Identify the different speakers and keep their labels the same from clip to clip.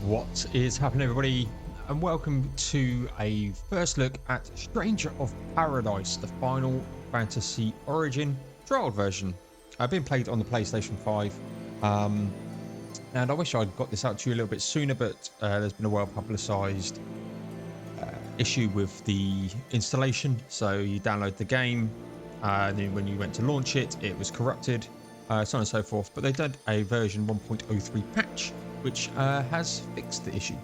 Speaker 1: What is happening, everybody, and welcome to a first look at Stranger of Paradise, the Final Fantasy Origin trial version. I've been played on the PlayStation 5, and I wish I'd got this out to you a little bit sooner, but there's been a well-publicized issue with the installation. So you download the game, and then when you went to launch it, it was corrupted, so on and so forth. But they did a version 1.03 patch, which has fixed the issue.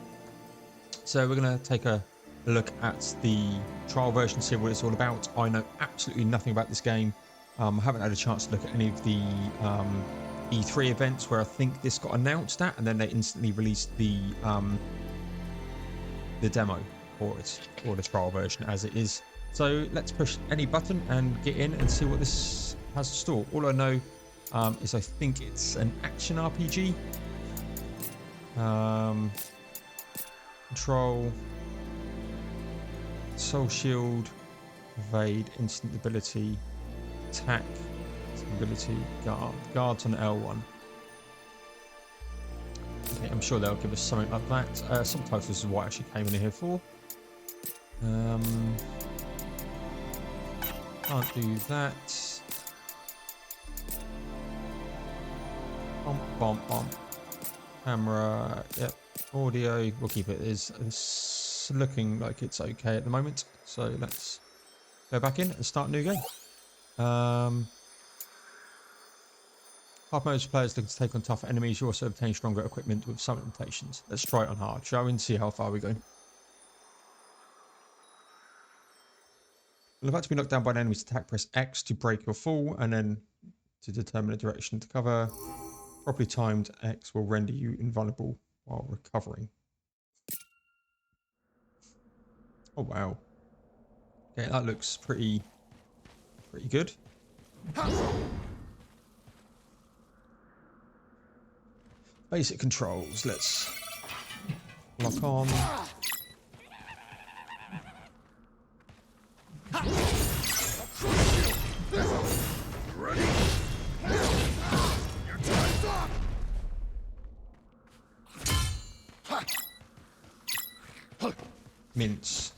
Speaker 1: So we're going to take a look at the trial version, see what it's all about. I know absolutely nothing about this game. I haven't had a chance to look at any of the E3 events where I think this got announced at, and then they instantly released the demo for it, or the trial version as it is. So let's push any button and get in and see what this has to store. All I know is I think it's an action RPG. Control, soul shield, evade, instant ability, attack, ability, guards on L1. Okay, I'm sure they'll give us something like that. Subtitles is what I actually came in here for. Can't do that. Bump, bump, bump. Camera, yep. Audio, we'll keep it as it's looking like it's okay at the moment. So let's go back in and start a new game. Hard mode players looking to take on tougher enemies. You also obtain stronger equipment with some limitations. Let's try it on hard, shall we, and see how far we go. Well, about to be knocked down by an enemy's attack, press X to break your fall, and then to determine a direction to cover. Properly timed X will render you invulnerable while recovering. Oh wow. Okay, that looks pretty good. Basic controls. Let's lock on.
Speaker 2: Ready? Your time's up.
Speaker 1: Mince.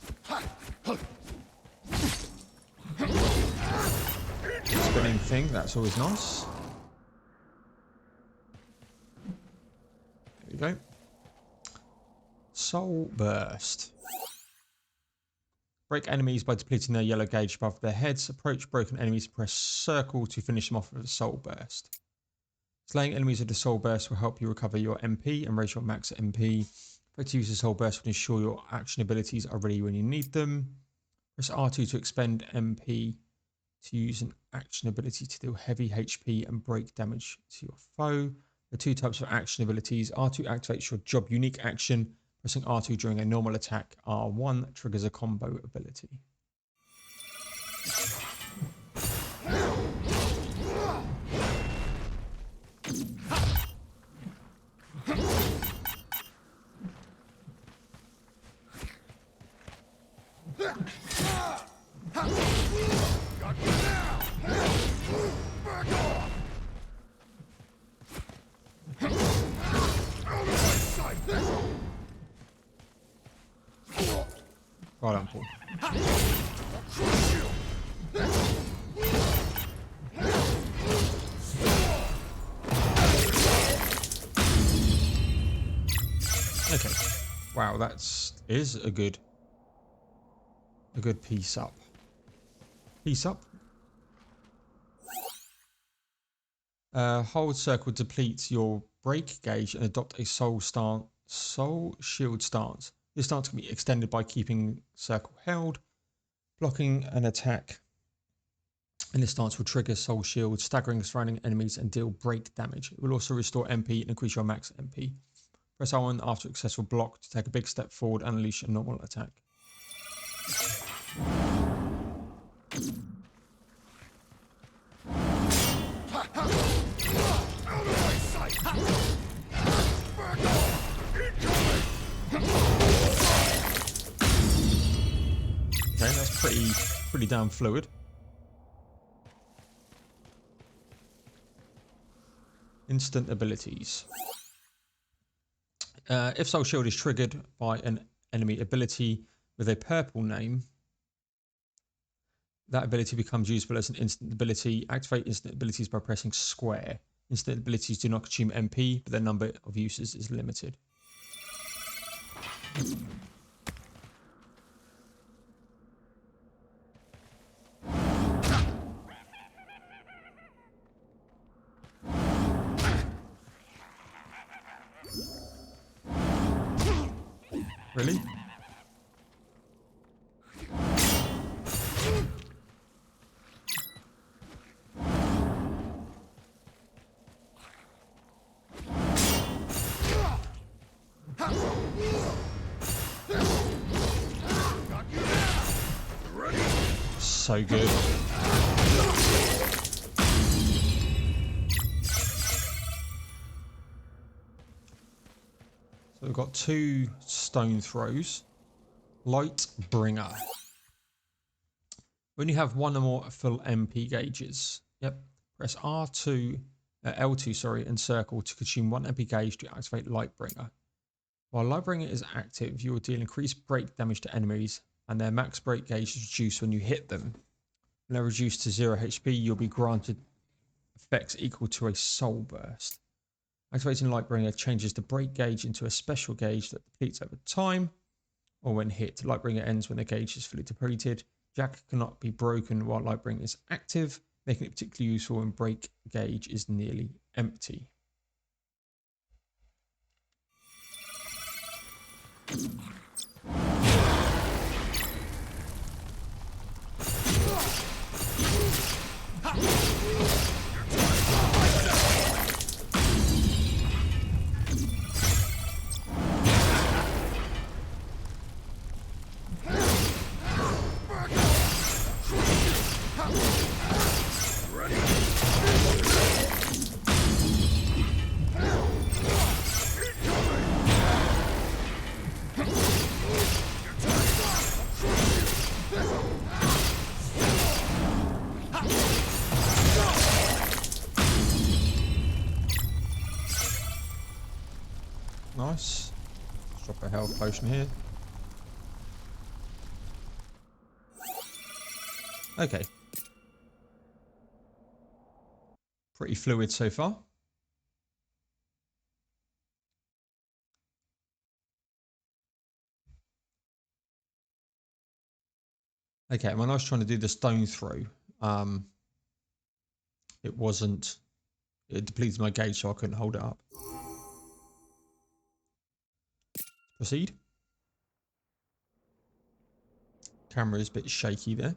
Speaker 1: Spinning thing, that's always nice. There we go. Soul Burst. Break enemies by depleting their yellow gauge above their heads. Approach broken enemies, press circle to finish them off with a Soul Burst. Slaying enemies with the Soul Burst will help you recover your MP and raise your max MP. To use the Soul Burst will ensure your action abilities are ready when you need them. Press R2 to expend MP to use an action ability to deal heavy HP and break damage to your foe. The two types of action abilities. R2 activates your job unique action. Pressing R2 during a normal attack. R1 triggers a combo ability. Right on, Paul. Okay. Wow, is a good piece up. Piece up. Hold circle depletes your break gauge and adopt a soul shield stance. This stance can be extended by keeping circle held, blocking an attack, and this stance will trigger soul shield, staggering surrounding enemies and deal break damage. It will also restore MP and increase your max MP. Press R1 after a successful block to take a big step forward and unleash a normal attack. Okay, that's pretty damn fluid. Instant abilities. If Soul Shield is triggered by an enemy ability with a purple name, that ability becomes usable as an instant ability. Activate instant abilities by pressing square. Instant abilities do not consume MP, but their number of uses is limited. Really? So good. So we've got 2 stone throws. Lightbringer. When you have 1 or more full MP gauges, press R2, L2, sorry, and circle to consume 1 MP gauge to activate Lightbringer. While Lightbringer is active, you will deal increased break damage to enemies, and their max break gauge is reduced when you hit them. When they're reduced to 0 HP, you'll be granted effects equal to a soul burst. Activating Lightbringer changes the break gauge into a special gauge that depletes over time, or when hit. Lightbringer ends when the gauge is fully depleted. Jack cannot be broken while Lightbringer is active, making it particularly useful when break gauge is nearly empty. Nice. Let's drop a health potion here. Okay. Pretty fluid so far. Okay, when I was trying to do the stone throw, it depleted my gauge, so I couldn't hold it up. Proceed. Camera is a bit shaky there.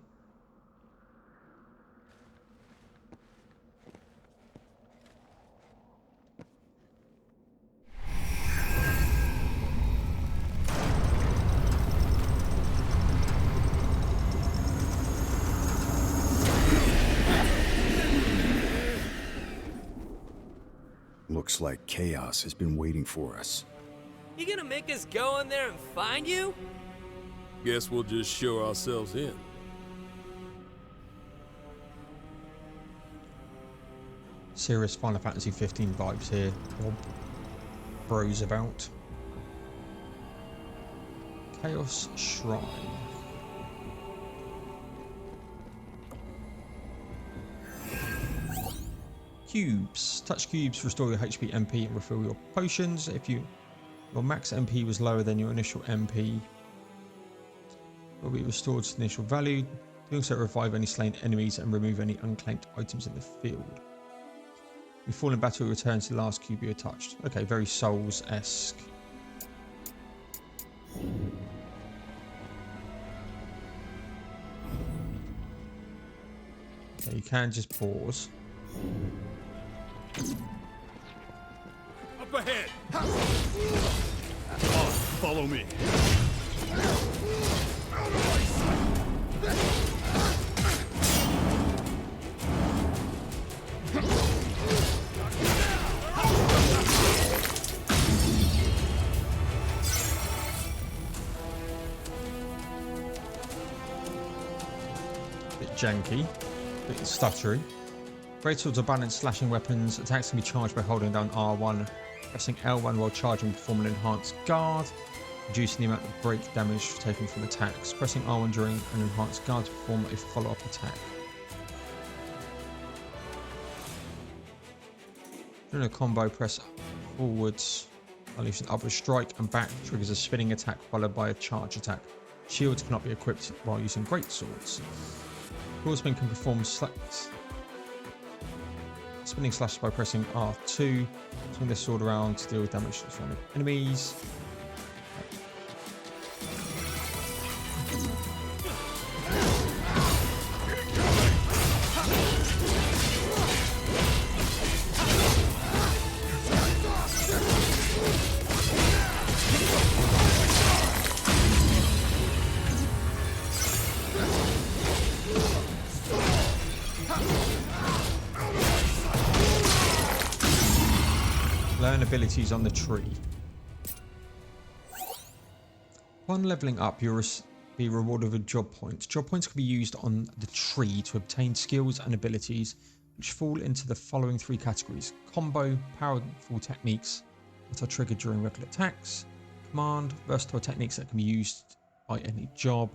Speaker 2: Looks like chaos has been waiting for us.
Speaker 3: You gonna make us go in there and find you?
Speaker 4: Guess we'll just show ourselves in.
Speaker 1: Serious Final Fantasy 15 vibes here. Or bros about. Chaos Shrine. Cubes. Touch cubes to restore your HP, MP, and refill your potions. If your max MP was lower than your initial MP, it will be restored to the initial value. Doing so revive any slain enemies and remove any unclaimed items in the field. You fall in battle, return to the last cube you touched. Okay, very Souls-esque. Okay, you can just pause.
Speaker 4: Up ahead! Follow me.
Speaker 1: Bit janky, bit stuttery. Greatswords are balanced slashing weapons. Attacks can be charged by holding down R1. Pressing L1 while charging perform an enhanced guard, reducing the amount of break damage taken from attacks. Pressing R1 during an enhanced guard to perform a follow-up attack. During a combo, press forwards, unleash an upward strike, and back triggers a spinning attack followed by a charge attack. Shields cannot be equipped while using Greatswords. Swordsmen can perform spinning slash by pressing R2. Swing the sword around to deal damage to surrounding enemies. Learn abilities on the tree. Upon leveling up, you'll be rewarded with job points. Job points can be used on the tree to obtain skills and abilities which fall into the following 3 categories: combo, powerful techniques that are triggered during regular attacks; command, versatile techniques that can be used by any job;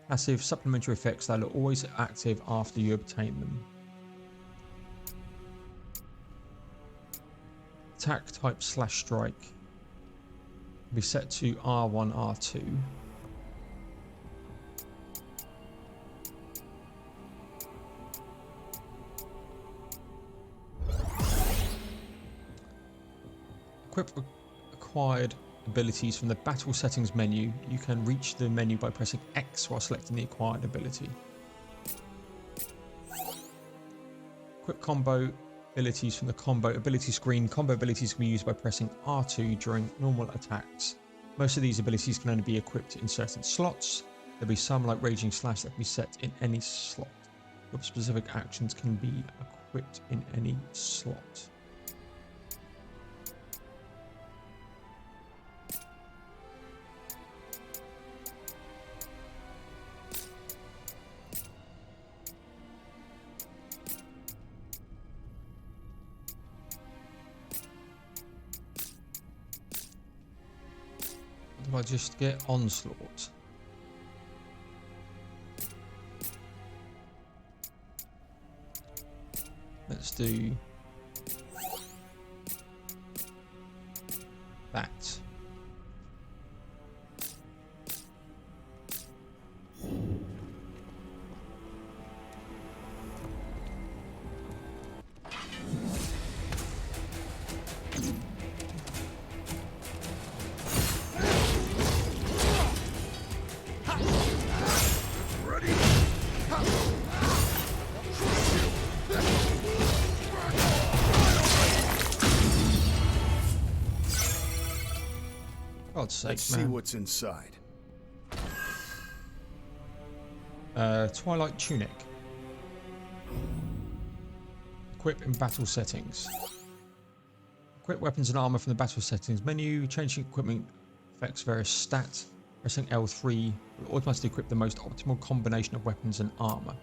Speaker 1: passive, supplementary effects that are always active after you obtain them. Attack type slash strike can be set to R1, R2. Equip acquired abilities from the battle settings menu. You can reach the menu by pressing X while selecting the acquired ability. Equip combo abilities from the combo ability screen. Combo abilities can be used by pressing R2 during normal attacks. Most of these abilities can only be equipped in certain slots. There'll be some, like Raging Slash, that can be set in any slot. Your specific actions can be equipped in any slot. I just get onslaught. Let's do that. God's sake,
Speaker 2: Let's see what's inside.
Speaker 1: Twilight Tunic. Equip in battle settings. Equip weapons and armor from the battle settings menu. Changing equipment affects various stats. Pressing L3 will automatically equip the most optimal combination of weapons and armor.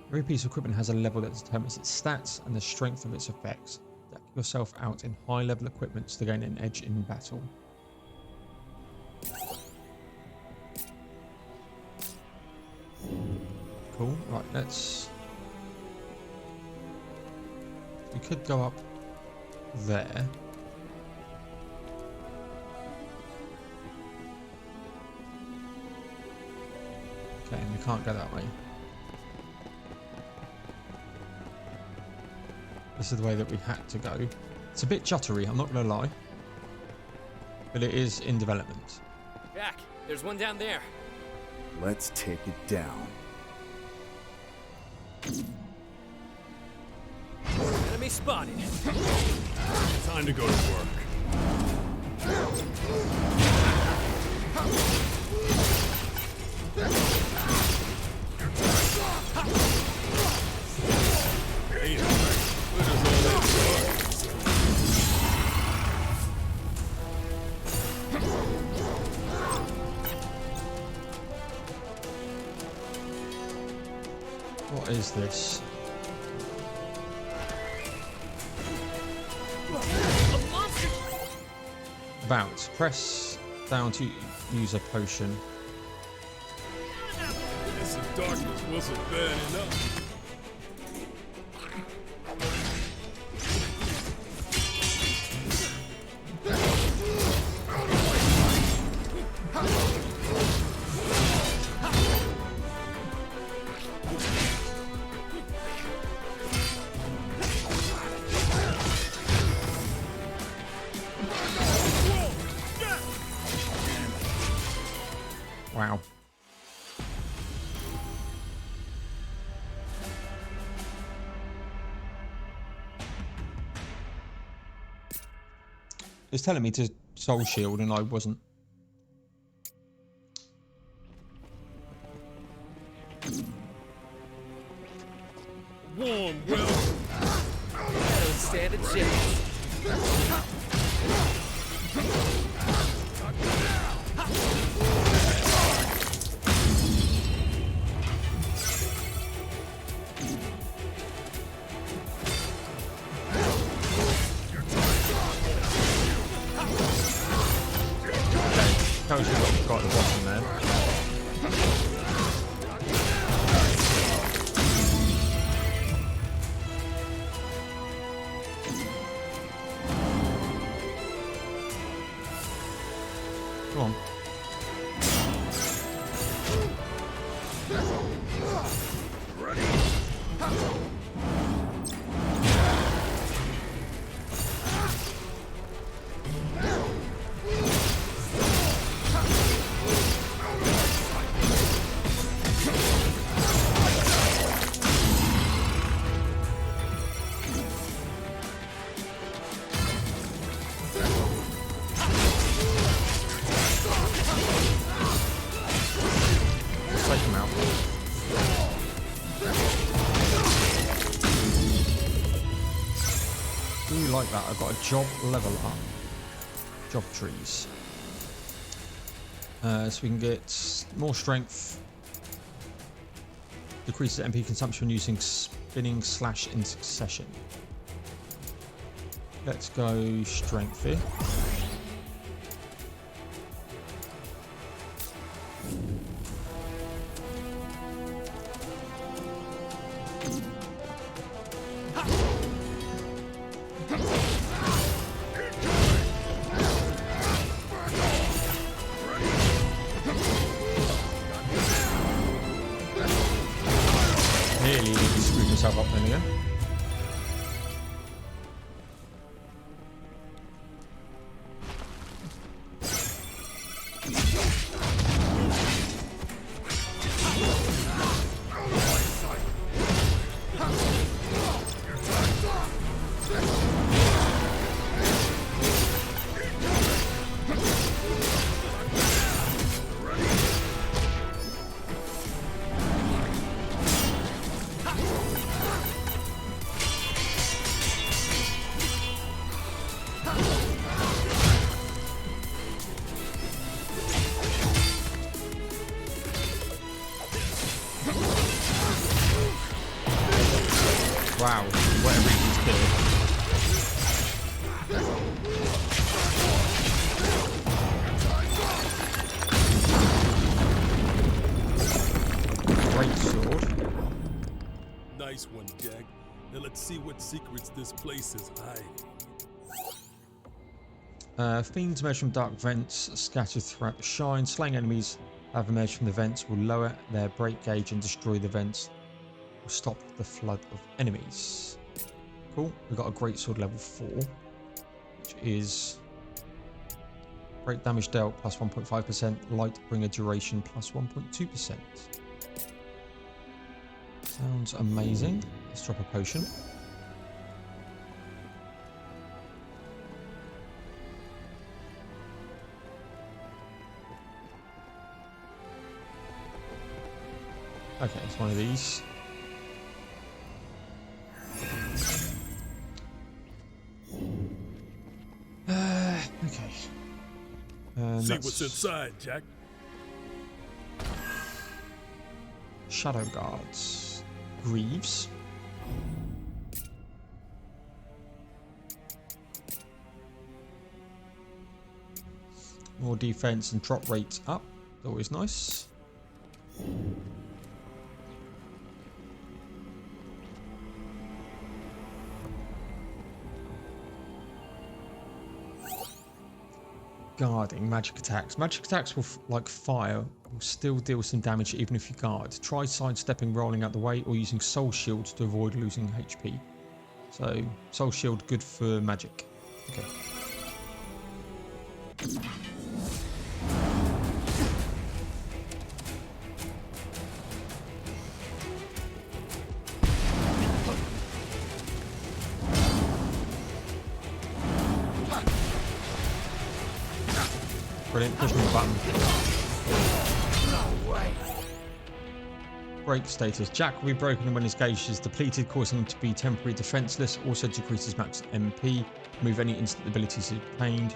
Speaker 1: Every piece of equipment has a level that determines its stats and the strength of its effects. Deck yourself out in high level equipment to gain an edge in battle. Cool. Right, let's... We could go up there. Okay, and we can't go that way. This is the way that we had to go. It's a bit juttery, I'm not going to lie. But it is in development.
Speaker 3: Jack, there's one down there.
Speaker 2: Let's take it down.
Speaker 3: Enemy spotted.
Speaker 4: Time to go to work. Hey, where does all that go?
Speaker 1: What is this?
Speaker 3: A monster!
Speaker 1: About. Press down to use a potion.
Speaker 4: Guess the darkness wasn't bad enough.
Speaker 1: Wow. It's telling me to soul shield and I wasn't.
Speaker 4: Warm, well.
Speaker 3: Don't stand a chance.
Speaker 1: Tells you what you've got at the bottom there. Come on. Take him out. Do you like that? I've got a job level up. Job trees. So we can get more strength. Decreases MP consumption using spinning slash in succession. Let's go strength here. Nearly screwed myself up then again. Wow, whatever he's killed. Greatsword.
Speaker 4: Nice one, Jack. Now let's see what secrets this place is hiding.
Speaker 1: Fiends emerge from dark vents scattered throughout the shrine. Slaying enemies have emerged from the vents will lower their break gauge and destroy the vents. Will stop the flood of enemies. Cool. We've got a greatsword level 4, which is break damage dealt plus 1.5%, Lightbringer duration plus 1.2%. Sounds amazing. Let's drop a potion. Okay, it's one of these. Okay.
Speaker 4: See what's inside, Jack.
Speaker 1: Shadow guards. Greaves. More defense and drop rate up. Always nice. Guarding magic attacks. Magic attacks will, like fire, will still deal some damage even if you guard. Try sidestepping, rolling out the way, or using soul shields to avoid losing HP. So, soul shield good for magic. Okay. Brilliant, push me the button. Break status. Jack will be broken when his gauge is depleted, causing him to be temporarily defenseless. Also decreases max MP. Remove any instant abilities obtained.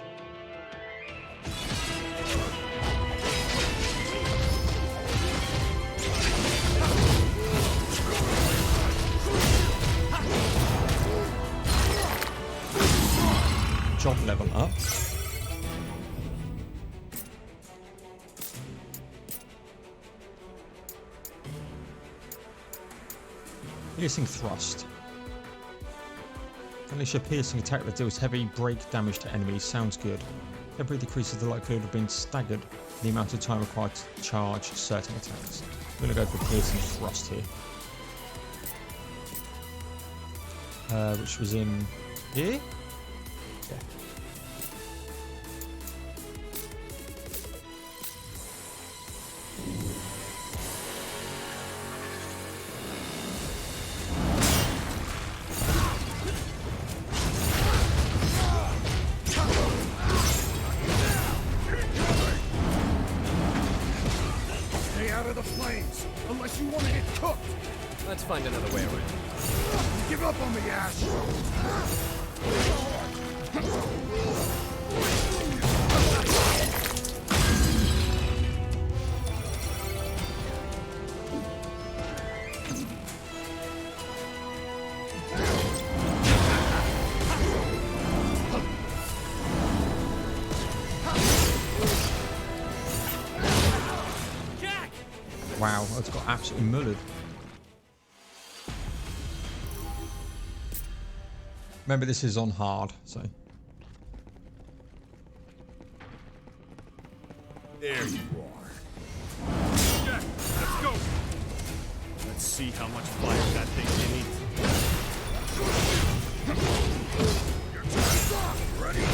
Speaker 1: Job level up. Piercing thrust. Unleash a piercing attack that deals heavy break damage to enemies. Sounds good. Temporarily decreases the likelihood of being staggered and the amount of time required to charge certain attacks. I'm going to go for piercing thrust here. Which was in here? Yeah.
Speaker 2: Unless you want to get cooked.
Speaker 3: Let's find another way around.
Speaker 2: Give up on me, Ash.
Speaker 1: Wow, it's got absolutely mullered. Remember, this is on hard, so.
Speaker 4: There you are. Jack, let's go. Let's see how much fire that thing can eat. Your time's up. Ready?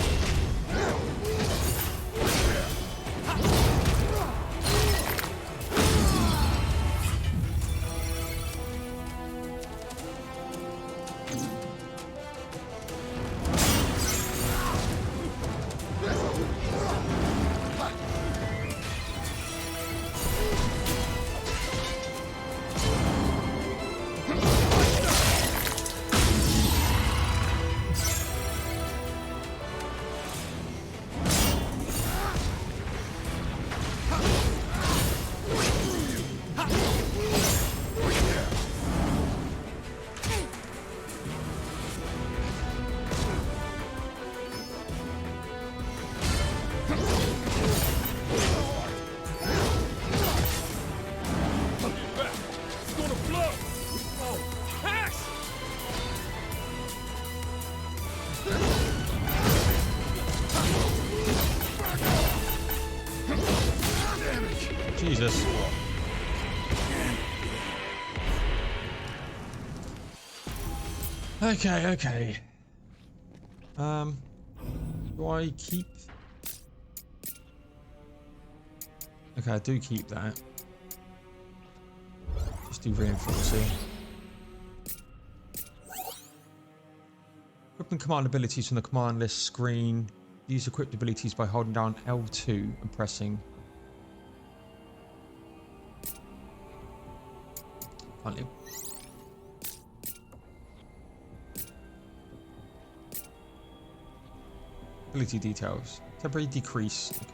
Speaker 1: Jesus. Okay. Do I keep? Okay, I do keep that. Just do reinforcing. Equipping command abilities from the command list screen. Use equipped abilities by holding down L2 and pressing. Finally. Ability details. Temporary decrease. Okay.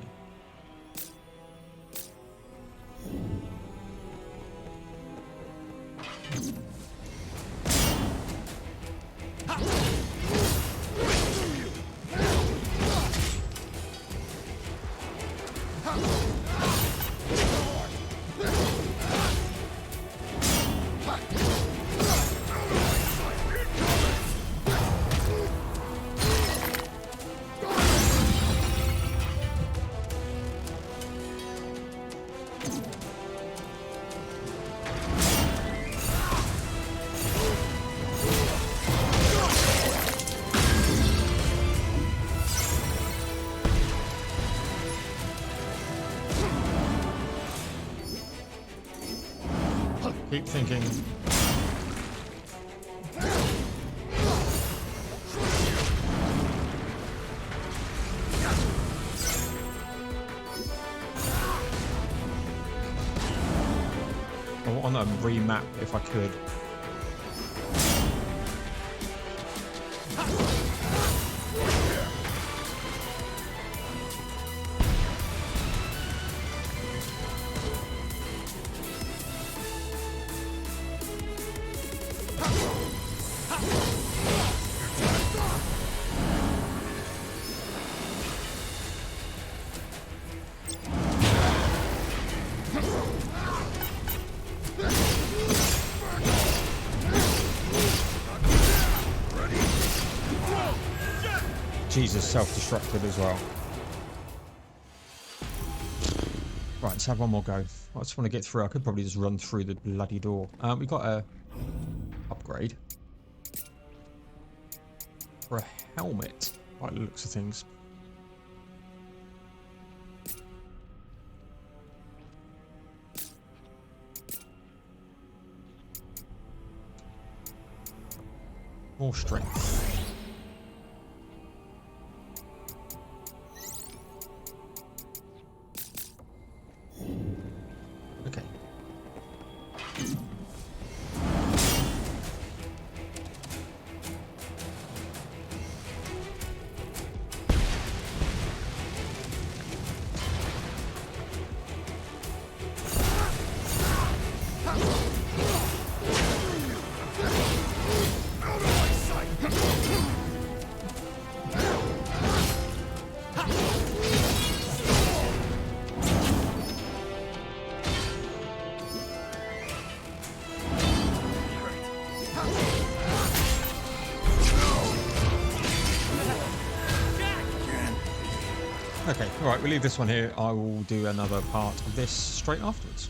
Speaker 1: keep thinking. I want to remap if I could. Jesus, self-destructed as well. Right, let's have one more go. I just want to get through. I could probably just run through the bloody door. We got a upgrade for a helmet by the looks of things. More strength. Okay. Okay, alright, we'll leave this one here. I will do another part of this straight afterwards.